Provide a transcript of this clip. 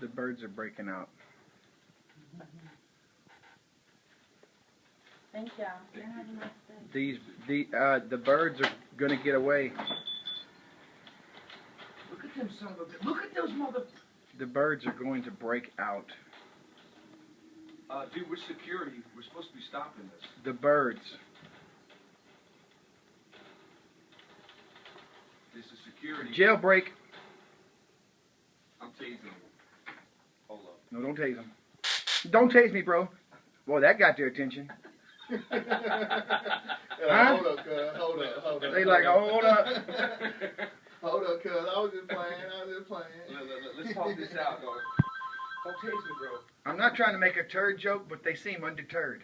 The birds are breaking out. Thank y'all. Have a nice day. The birds are gonna get away. Look at them son of a... Look at those mother... The birds are going to break out. Dude, we're security. We're supposed to be stopping this. The birds. This is security. Jailbreak. I'm tasing him. Hold up. No, don't tase them. Don't tase me, bro. Boy, that got their attention. Huh? Hold up. They like, hold up. Hold up, cuz. I was just playing. Let's talk this out, dog. Don't tase me, bro. I'm not trying to make a turd joke, but they seem undeterred.